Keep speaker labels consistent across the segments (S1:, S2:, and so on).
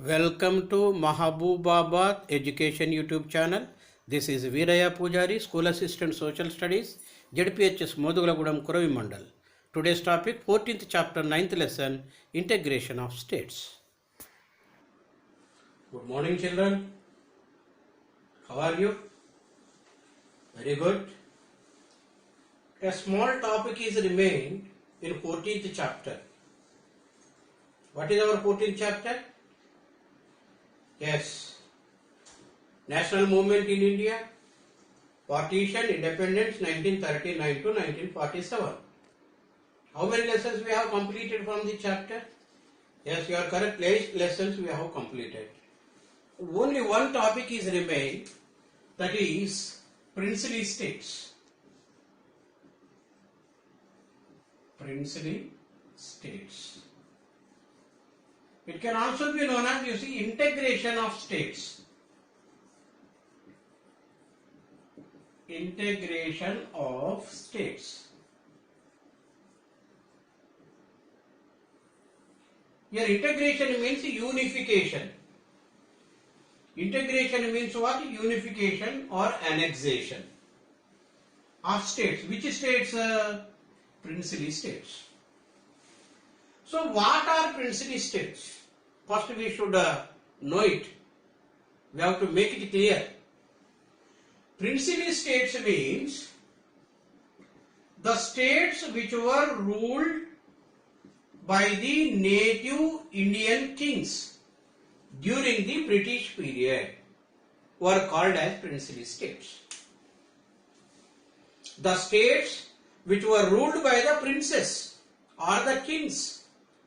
S1: Welcome to Mahabubabad Education YouTube channel. This is Veeraya Pujari, School Assistant Social Studies, ZPHS Modugulagudam Kuravi Mandal. Today's topic, 14th chapter, 9th lesson, Integration of States. Good morning, children. How are you? Very good. A small topic is remained in 14th chapter. What is our 14th chapter? Yes. National movement in India, partition, independence 1939 to 1947. How many lessons we have completed from the chapter? Yes, you are correct. 8 lessons we have completed. Only one topic is remained, that is princely states. Princely states. It can also be known as, you see, integration of states. Integration of states. Here integration means unification. Integration means what? Unification or annexation of states. Which states? Princely states. So what are princely states? First we should know it. We have to make it clear. Princely states means the states which were ruled by the native Indian kings during the British period were called as princely states. The states which were ruled by the princes or the kings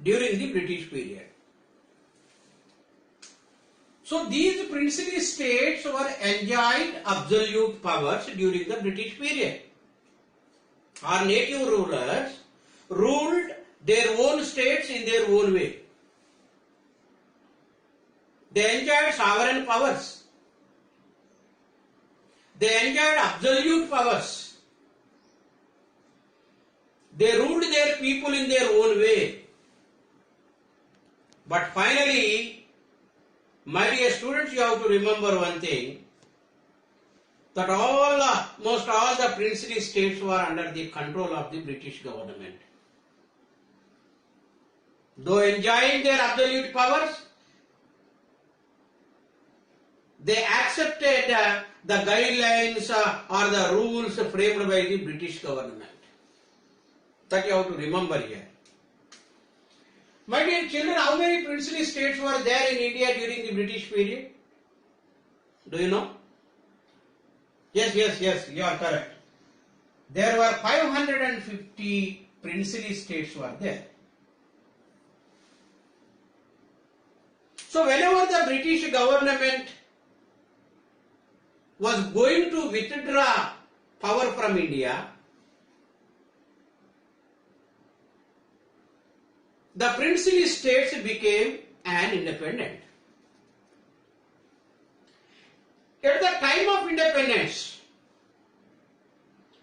S1: during the British period. So these princely states were enjoyed absolute powers during the British period. Our native rulers ruled their own states in their own way. They enjoyed sovereign powers. They enjoyed absolute powers. They ruled their people in their own way. But finally, my dear students, you have to remember one thing, that most all the princely states were under the control of the British government. Though enjoying their absolute powers, they accepted the guidelines or the rules framed by the British government. That you have to remember here. My dear children, how many princely states were there in India during the British period? Do you know? Yes, you are correct. There were 550 princely states were there. So whenever the British government was going to withdraw power from India, the princely states became an independent. At the time of independence,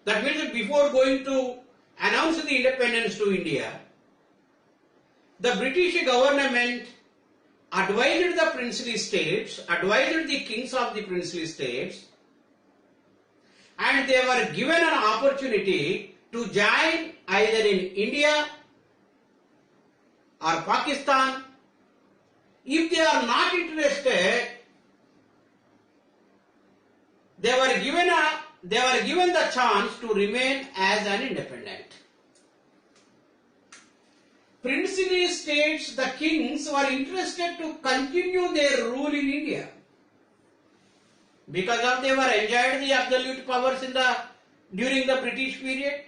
S1: that means before going to announce the independence to India, the British government advised the princely states, advised the kings of the princely states, and they were given an opportunity to join either in India or Pakistan. If they are not interested, they were given the chance to remain as an independent. Princely states, the kings were interested to continue their rule in India because of they were enjoyed the absolute powers during the British period.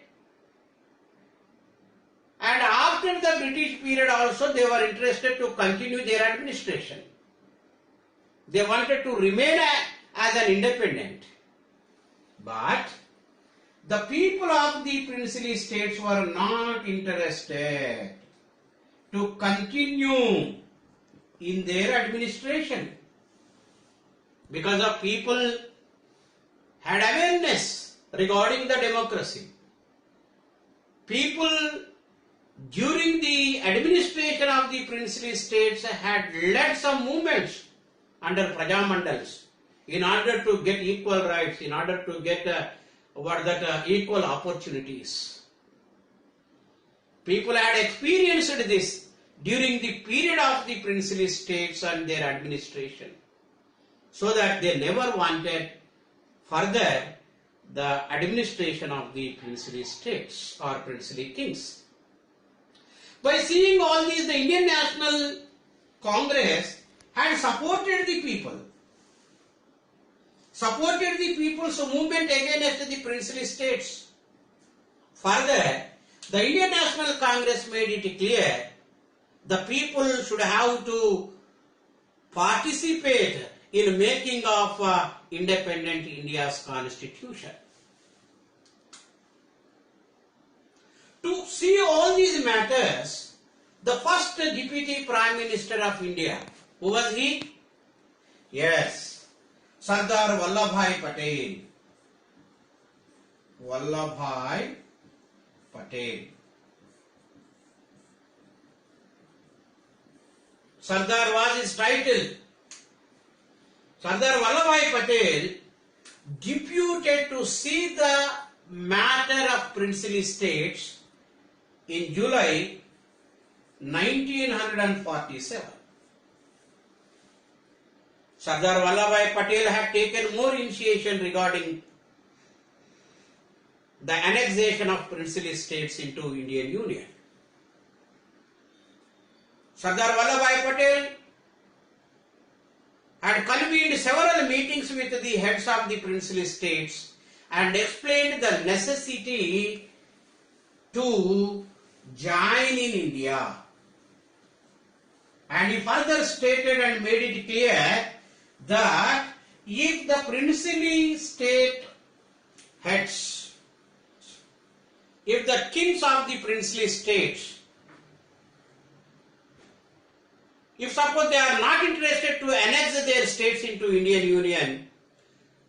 S1: And after the British period also, they were interested to continue their administration. They wanted to remain as an independent. But the people of the princely states were not interested to continue in their administration because the people had awareness regarding the democracy. People during the administration of of the princely states had led some movements under Prajamandals in order to get equal rights, in order to get equal opportunities. People had experienced this during the period of the princely states and their administration, so that they never wanted further the administration of the princely states or princely kings. By seeing all these, the Indian National Congress had supported the people. Supported the people's movement against the princely states. Further, the Indian National Congress made it clear the people should have to participate in making of independent India's constitution. To see all these matters, the first Deputy Prime Minister of India, who was he? Yes, Sardar Vallabhbhai Patel. Vallabhbhai Patel. Sardar was his title. Sardar Vallabhbhai Patel deputed to see the matter of princely states in July 1947. Sardar Vallabhbhai Patel had taken more initiation regarding the annexation of princely states into Indian Union. Sardar Vallabhbhai Patel had convened several meetings with the heads of the princely states and explained the necessity to join in India. And he further stated and made it clear that if the princely state heads, if the kings of the princely states, if suppose they are not interested to annex their states into Indian Union,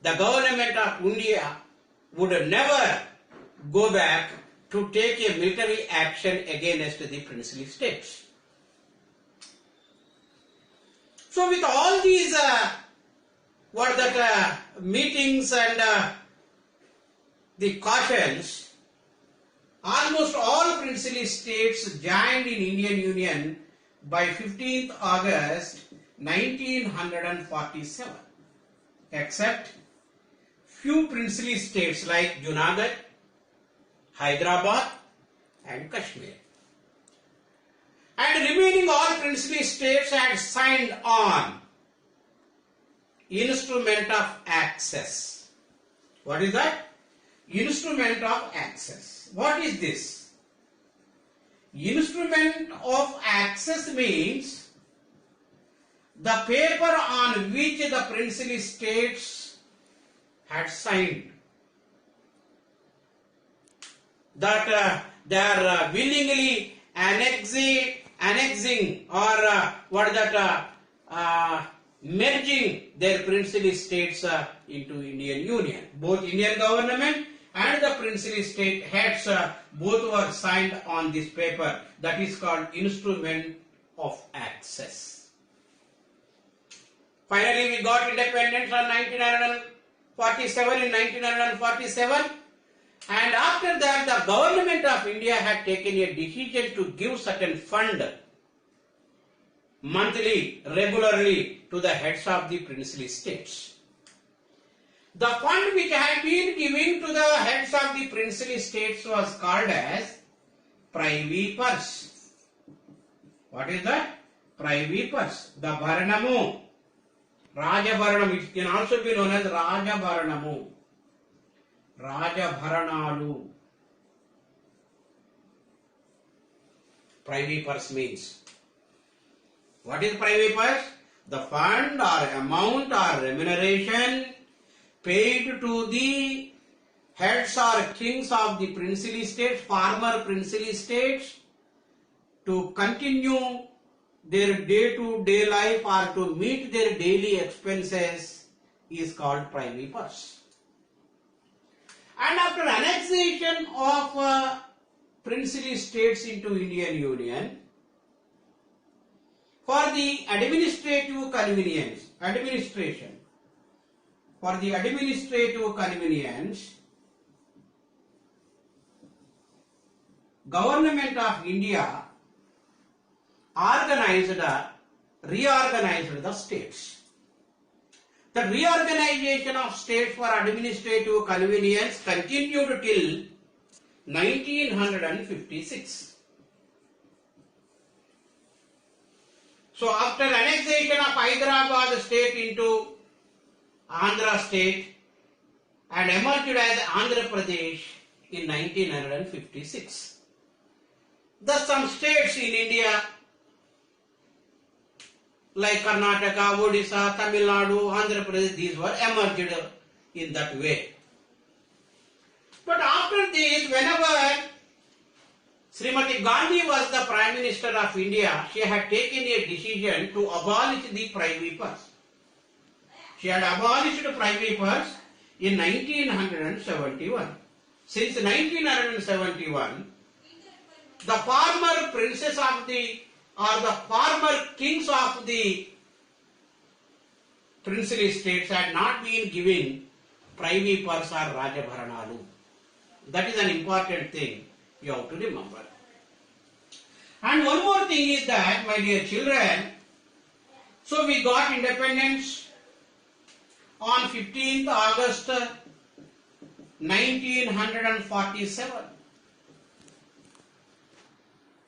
S1: the government of India would never go back to take a military action against the princely states. So with all these meetings and the cautions, almost all princely states joined in Indian Union by 15th August 1947, except few princely states like Junagadh, Hyderabad and Kashmir. And remaining all princely states had signed on Instrument of Access. What is that? Instrument of Access. What is this? Instrument of Access means the paper on which the princely states had signed that they are willingly annexing or merging their princely states into Indian Union. Both Indian government and the princely state heads both were signed on this paper. That is called Instrument of Access. Finally, we got independence on 1947 in 1947. And after that, the government of India had taken a decision to give certain fund monthly, regularly to the heads of the princely states. The fund which had been given to the heads of the princely states was called as Privy Purse. What is that? Privy Purse. The Bharanamu. Rajabharanam, which can also be known as Rajabharanamu. Rajabharanalu. Privy Purse means. What is Privy Purse? The fund or amount or remuneration paid to the heads or kings of the princely states, former princely states, to continue their day-to-day life or to meet their daily expenses is called Privy Purse. And after annexation of princely states into Indian Union, For the administrative convenience, Government of India reorganized the states. The reorganization of states for administrative convenience continued till 1956. So after annexation of Hyderabad state into Andhra state and emerged as Andhra Pradesh in 1956. Thus some states in India like Karnataka, Odisha, Tamil Nadu, Andhra Pradesh, these were emerged in that way. But after this, whenever Srimati Gandhi was the Prime Minister of India, she had taken a decision to abolish the privy purse. She had abolished privy purse in 1971. Since 1971, the former princes of the former kings of the princely states had not been given privy purse or Rajabharanalu. That is an important thing you have to remember. And one more thing is that, my dear children, so we got independence on 15th August 1947.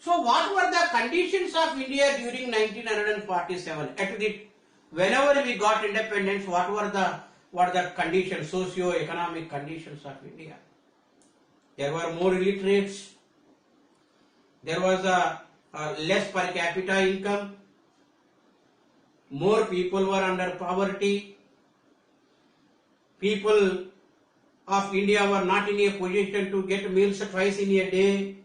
S1: So what were the conditions of India during 1947? Whenever we got independence, what were the conditions, socio-economic conditions of India? There were more illiterates. There was a less per capita income. More people were under poverty. People of India were not in a position to get meals twice in a day.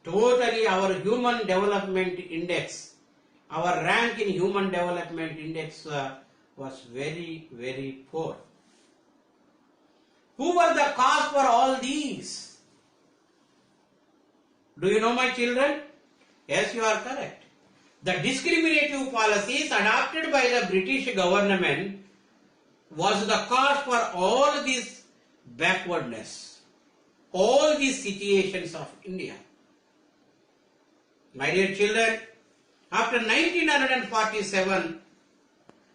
S1: Totally our human development index, our rank in human development index was very, very poor. Who were the cause for all these? Do you know, my children? Yes, you are correct. The discriminative policies adopted by the British government was the cause for all this backwardness, all these situations of India. My dear children, after 1947,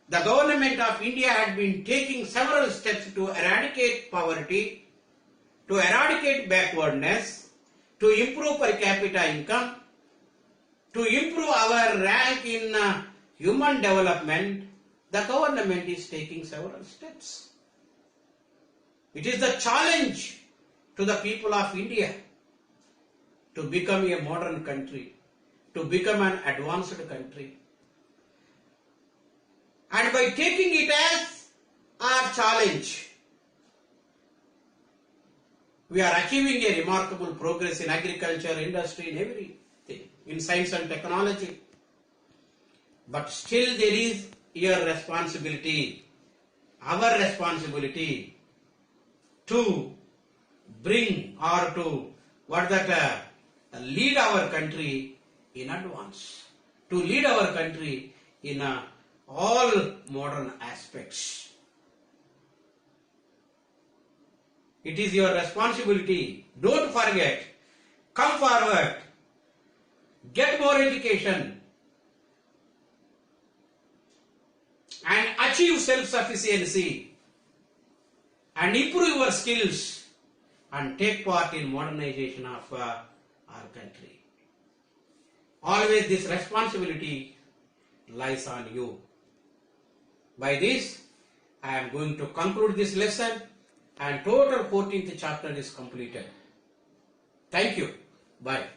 S1: the government of India had been taking several steps to eradicate poverty, to eradicate backwardness, to improve per capita income, to improve our rank in human development. The government is taking several steps. It is the challenge to the people of India to become a modern country, to become an advanced country. And by taking it as our challenge, we are achieving a remarkable progress in agriculture, industry, in everything, in science and technology. But still there is your responsibility, our responsibility to bring or to lead our country in advance, to lead our country in all modern aspects. It is your responsibility. Don't forget. Come forward. Get more education. And achieve self-sufficiency. And improve your skills. And take part in modernization of our country. Always this responsibility lies on you. By this, I am going to conclude this lesson, and total 14th chapter is completed. Thank you. Bye.